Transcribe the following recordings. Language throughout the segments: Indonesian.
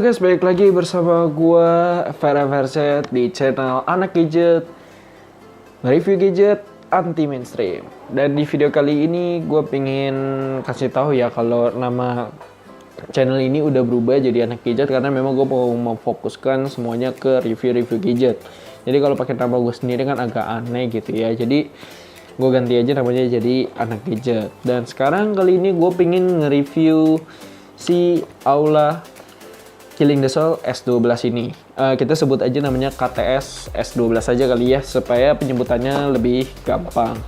Oke guys, balik lagi bersama gua Vera Verset di channel Anak Gadget, review gadget anti mainstream. Dan di video kali ini gue pengen kasih tahu ya kalau nama channel ini udah berubah jadi Anak Gadget karena memang gue mau memfokuskan semuanya ke review-review gadget. Jadi kalau pakai nama gue sendiri kan agak aneh gitu ya. Jadi gue ganti aja namanya jadi Anak Gadget. Dan sekarang kali ini gue pengen nge-review si Aula Killing the Soul S12 ini. Kita sebut aja namanya KTS S12 aja kali ya, supaya penyebutannya lebih gampang.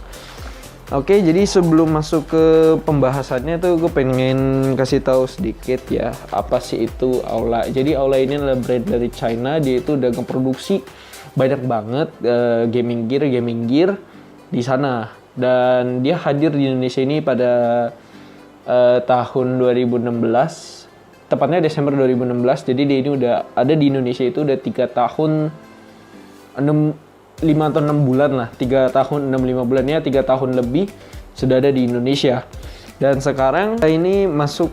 Oke, jadi sebelum masuk ke pembahasannya tuh gue pengen kasih tahu sedikit ya, apa sih itu Aula. Jadi Aula ini adalah brand dari China, dia itu udah ngeproduksi banyak banget gaming gear di sana. Dan dia hadir di Indonesia ini pada tahun 2016. Tepatnya Desember 2016, jadi dia ini udah ada di Indonesia itu udah 3 tahun 5 atau 6 bulan lah, 3 tahun 6-5 bulan ya, 3 tahun lebih sudah ada di Indonesia. Dan sekarang ini masuk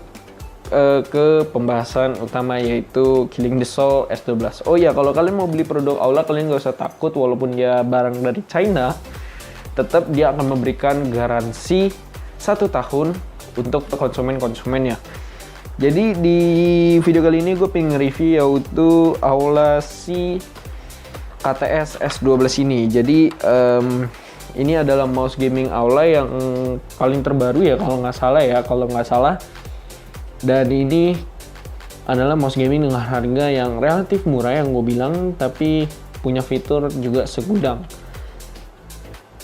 ke pembahasan utama, yaitu Killing the Soul S12. Oh ya, kalau kalian mau beli produk Aula, kalian gak usah takut, walaupun dia barang dari China, tetap dia akan memberikan garansi 1 tahun untuk konsumennya. Jadi di video kali ini gue pengen review yaitu Aula si KTS S12 ini. Jadi ini adalah mouse gaming Aula yang paling terbaru ya kalau nggak salah. Dan ini adalah mouse gaming dengan harga yang relatif murah yang gue bilang, tapi punya fitur juga segudang.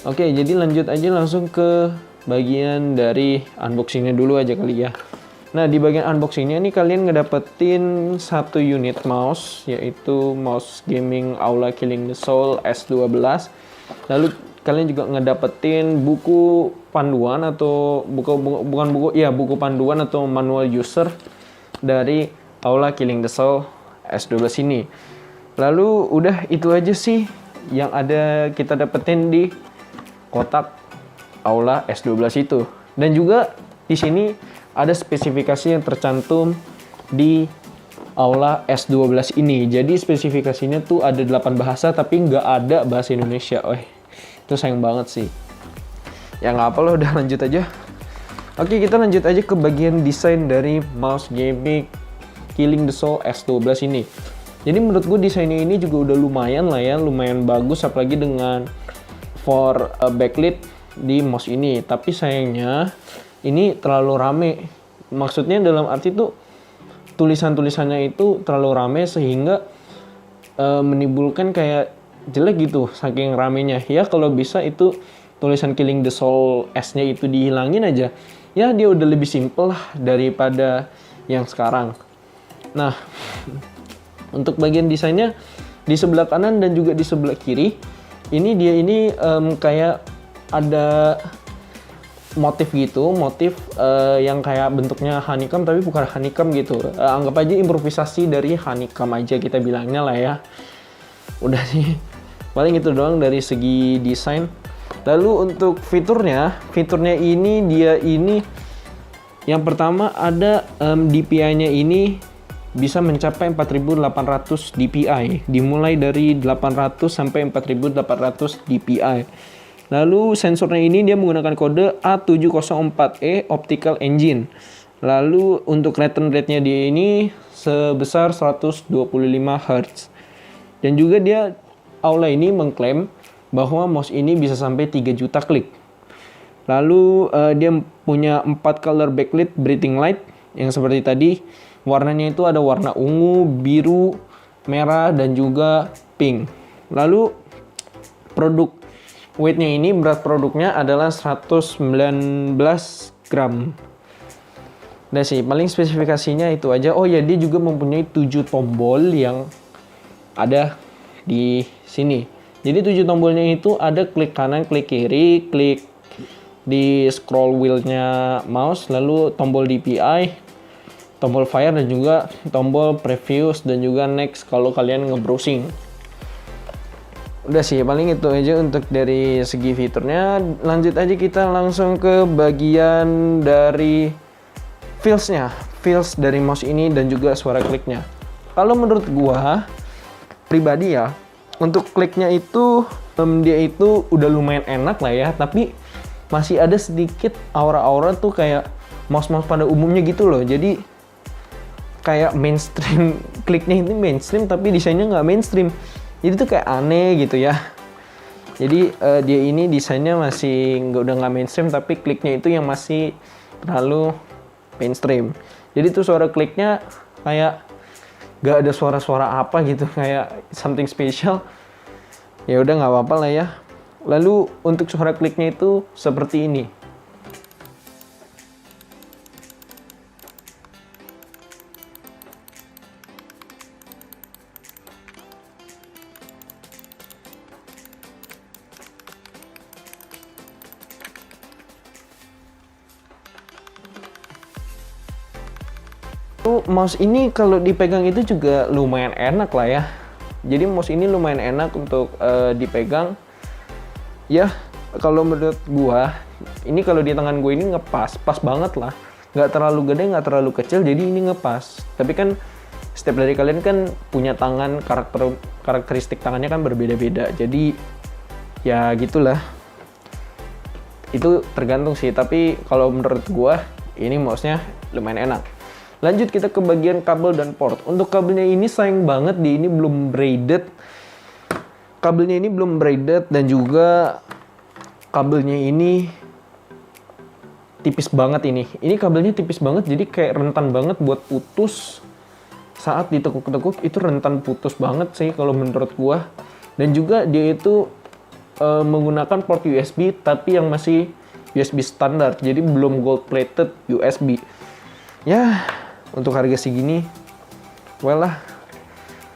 Oke, jadi lanjut aja langsung ke bagian dari unboxingnya dulu aja kali ya. Nah, di bagian unboxingnya ini kalian ngedapetin 1 unit mouse, yaitu mouse gaming Aula Killing the Soul S12. Lalu kalian juga ngedapetin buku panduan atau buku panduan atau manual user dari Aula Killing the Soul S12 ini. Lalu udah itu aja sih yang ada kita dapetin di kotak Aula S12 itu. Dan juga di sini ada spesifikasi yang tercantum di Aula S12 ini. Jadi spesifikasinya tuh ada 8 bahasa tapi nggak ada bahasa Indonesia. Itu sayang banget sih. Ya nggak apa loh, udah lanjut aja. Oke, kita lanjut aja ke bagian desain dari mouse gaming Killing the Soul S12 ini. Jadi menurut gue desainnya ini juga udah lumayan lah ya, lumayan bagus, apalagi dengan for backlit di mouse ini. Tapi sayangnya ini terlalu rame. Maksudnya dalam arti tuh tulisannya itu terlalu rame sehingga menimbulkan kayak jelek gitu saking ramenya. Ya kalau bisa itu tulisan Killing the Soul S-nya itu dihilangin aja. Ya dia udah lebih simple lah daripada yang sekarang. Nah, untuk bagian desainnya di sebelah kanan dan juga di sebelah kiri ini kayak ada motif yang kayak bentuknya honeycomb tapi bukan honeycomb gitu. Anggap aja improvisasi dari honeycomb aja kita bilangnya lah ya. Udah sih, paling itu doang dari segi desain. Lalu untuk fiturnya ini yang pertama ada DPI-nya ini bisa mencapai 4800 DPI, dimulai dari 800 sampai 4800 DPI. Lalu sensornya ini dia menggunakan kode A704E Optical Engine. Lalu untuk return rate-nya dia ini sebesar 125 Hz. Dan juga dia Aula ini mengklaim bahwa mouse ini bisa sampai 3 juta klik. Lalu dia punya 4 color backlit breathing light yang seperti tadi. Warnanya itu ada warna ungu, biru, merah, dan juga pink. Lalu weightnya ini, berat produknya adalah 119 gram. Udah sih, paling spesifikasinya itu aja. Oh ya, dia juga mempunyai 7 tombol yang ada di sini. Jadi 7 tombolnya itu ada klik kanan, klik kiri, klik di scroll wheel-nya mouse, lalu tombol DPI, tombol fire, dan juga tombol previous dan juga next kalau kalian nge-browsing. Udah sih, paling itu aja untuk dari segi fiturnya. Lanjut aja kita langsung ke bagian dari feels dari mouse ini dan juga suara kliknya. Kalau menurut gua pribadi ya, untuk kliknya itu dia itu udah lumayan enak lah ya, tapi masih ada sedikit aura-aura tuh kayak mouse-mouse pada umumnya gitu loh. Jadi kayak mainstream, kliknya ini mainstream tapi desainnya nggak mainstream. Jadi tuh kayak aneh gitu ya. Jadi dia ini desainnya masih udah nggak mainstream, tapi kliknya itu yang masih terlalu mainstream. Jadi tuh suara kliknya kayak gak ada suara-suara apa gitu, kayak something special. Ya udah nggak apa-apa lah ya. Lalu untuk suara kliknya itu seperti ini. Mouse ini kalau dipegang itu juga lumayan enak lah ya. Jadi mouse ini lumayan enak untuk dipegang. Ya, kalau menurut gua, ini kalau di tangan gue ini ngepas, pas banget lah. Nggak terlalu gede, nggak terlalu kecil, jadi ini ngepas. Tapi kan setiap dari kalian kan punya tangan, karakteristik tangannya kan berbeda-beda. Jadi ya gitulah. Itu tergantung sih, tapi kalau menurut gua ini mouse-nya lumayan enak. Lanjut kita ke bagian kabel dan port. Untuk kabelnya ini sayang banget ini belum braided. Kabelnya ini belum braided dan juga kabelnya ini tipis banget ini. Ini kabelnya tipis banget jadi kayak rentan banget buat putus. Saat ditekuk-tekuk itu rentan putus banget sih kalau menurut gua. Dan juga dia itu menggunakan port USB tapi yang masih USB standar. Jadi belum gold plated USB. Ya, untuk harga segini, well lah.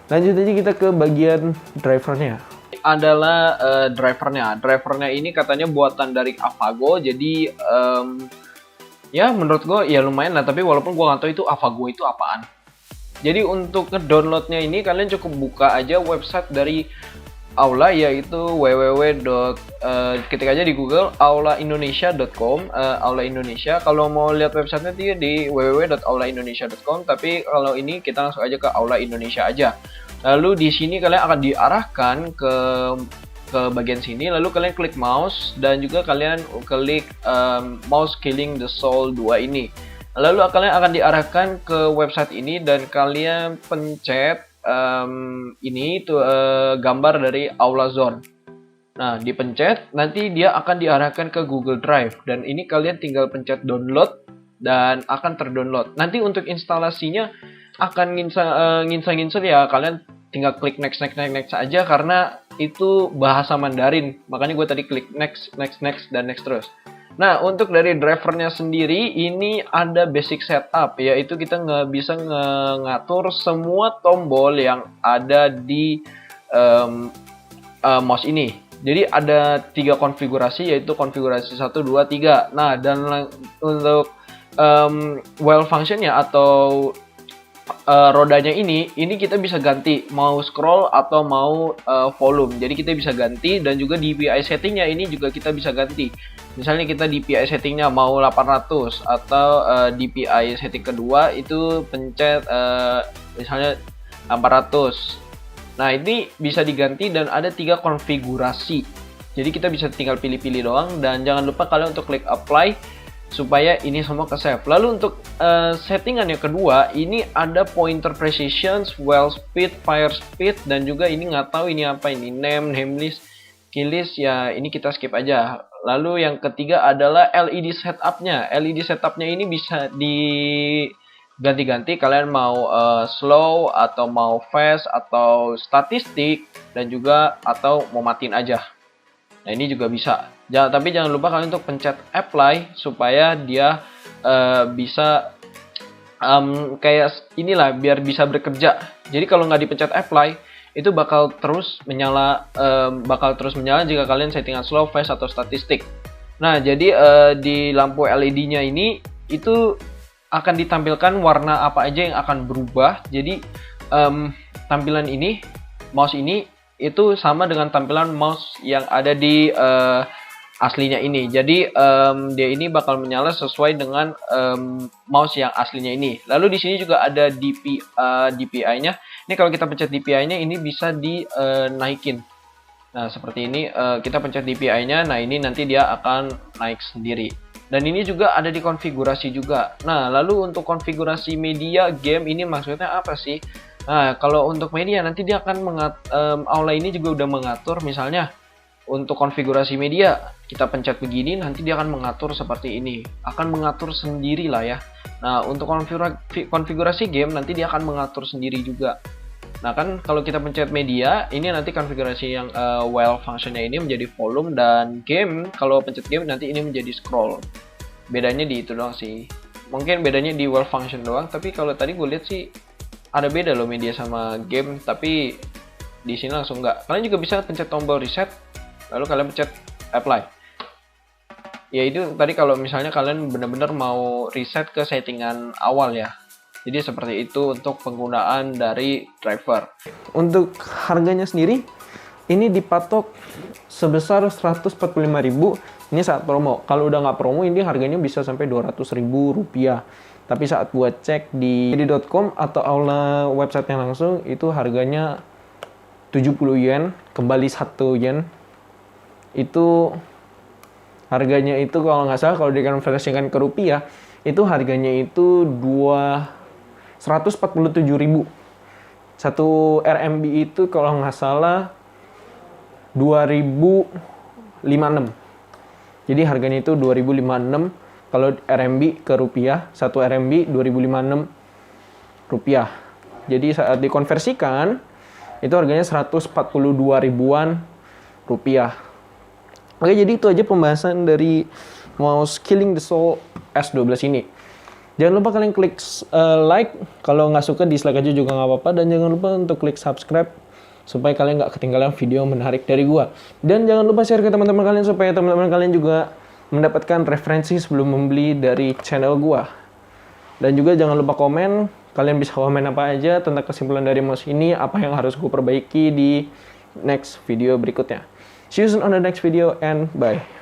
Lanjut aja kita ke bagian drivernya. Adalah drivernya ini katanya buatan dari Avago. Jadi ya menurut gue ya lumayan lah. Tapi walaupun gue nggak tahu itu Avago itu apaan. Jadi untuk ngedownloadnya ini kalian cukup buka aja website dari Aula, yaitu ketik aja di Google aulaindonesia.com. Aula Indonesia. Kalau mau lihat websitenya dia di www.aulaindonesia.com. Tapi kalau ini kita langsung aja ke Aula Indonesia aja. Lalu di sini kalian akan diarahkan ke bagian sini. Lalu kalian klik mouse dan juga kalian klik mouse killing the soul 2 ini. Lalu kalian akan diarahkan ke website ini dan kalian pencet ini tuh gambar dari Aula Zone. Nah, dipencet nanti dia akan diarahkan ke Google Drive dan ini kalian tinggal pencet download dan akan terdownload. Nanti untuk instalasinya akan nginstal ya, kalian tinggal klik next aja karena itu bahasa Mandarin. Makanya gue tadi klik next dan next terus. Nah, untuk dari drivernya sendiri ini ada basic setup, yaitu kita bisa ngatur semua tombol yang ada di mouse ini. Jadi ada 3 konfigurasi, yaitu konfigurasi 1, 2, 3. Nah, dan untuk well functionnya atau rodanya ini kita bisa ganti mau scroll atau mau volume. Jadi kita bisa ganti dan juga DPI settingnya ini juga kita bisa ganti. Misalnya kita DPI settingnya mau 800 atau DPI setting kedua itu pencet misalnya 400. Nah, ini bisa diganti dan ada 3 konfigurasi. Jadi kita bisa tinggal pilih-pilih doang dan jangan lupa kalian untuk klik apply supaya ini semua ke save. Lalu untuk settingan yang kedua ini ada pointer precision, well speed, fire speed dan juga ini nggak tahu ini apa ini name list, key list ya ini kita skip aja. Lalu yang ketiga adalah LED setupnya. LED setupnya ini bisa diganti-ganti kalian mau slow atau mau fast atau statistik dan juga atau mau matiin aja. Nah, ini juga bisa. Tapi jangan lupa kalian untuk pencet apply supaya dia bisa kayak inilah biar bisa bekerja. Jadi kalau nggak dipencet apply itu bakal terus menyala jika kalian settingan slow, fast atau statistik. Nah, jadi di lampu LED-nya ini itu akan ditampilkan warna apa aja yang akan berubah. Jadi tampilan ini mouse ini itu sama dengan tampilan mouse yang ada di aslinya ini. Jadi dia ini bakal menyala sesuai dengan mouse yang aslinya ini. Lalu di sini juga ada DPI-nya. Ini kalau kita pencet DPI-nya ini bisa dinaikin. Nah, seperti ini kita pencet DPI-nya. Nah, ini nanti dia akan naik sendiri. Dan ini juga ada di konfigurasi juga. Nah, lalu untuk konfigurasi media game ini maksudnya apa sih? Nah, kalau untuk media nanti dia akan Aula ini juga udah mengatur, misalnya untuk konfigurasi media, kita pencet begini, nanti dia akan mengatur seperti ini. Akan mengatur sendiri lah ya. Nah, untuk konfigurasi game, nanti dia akan mengatur sendiri juga. Nah, kan kalau kita pencet media, ini nanti konfigurasi yang while functionnya ini menjadi volume, dan game, kalau pencet game, nanti ini menjadi scroll. Bedanya di itu doang sih. Mungkin bedanya di while function doang, tapi kalau tadi gue lihat sih, ada beda loh media sama game, tapi di sini langsung nggak. Kalian juga bisa pencet tombol reset, lalu kalian pencet apply. Ya itu tadi kalau misalnya kalian benar-benar mau reset ke settingan awal ya. Jadi seperti itu untuk penggunaan dari driver. Untuk harganya sendiri, ini dipatok sebesar 145.000. Ini saat promo. Kalau udah nggak promo, ini harganya bisa sampai 200.000 rupiah. Tapi saat buat cek di .com atau Aula website yang langsung, itu harganya 70 yen, kembali 1 yen. Itu harganya itu kalau nggak salah, kalau dikonversikan ke rupiah, itu harganya itu 147.000. 1 RMB itu kalau nggak salah 2056. Jadi harganya itu 2056 kalau RMB ke rupiah, 1 RMB 2056 rupiah. Jadi saat dikonversikan itu harganya 142 ribuan rupiah. Oke, jadi itu aja pembahasan dari mouse Killing the Soul S12 ini. Jangan lupa kalian klik like, kalau nggak suka dislike aja juga nggak apa-apa, dan jangan lupa untuk klik subscribe supaya kalian nggak ketinggalan video menarik dari gua. Dan jangan lupa share ke teman-teman kalian supaya teman-teman kalian juga mendapatkan referensi sebelum membeli dari channel gua. Dan juga jangan lupa komen, kalian bisa komen apa aja tentang kesimpulan dari mouse ini, apa yang harus gua perbaiki di next video berikutnya. See you soon on the next video and bye.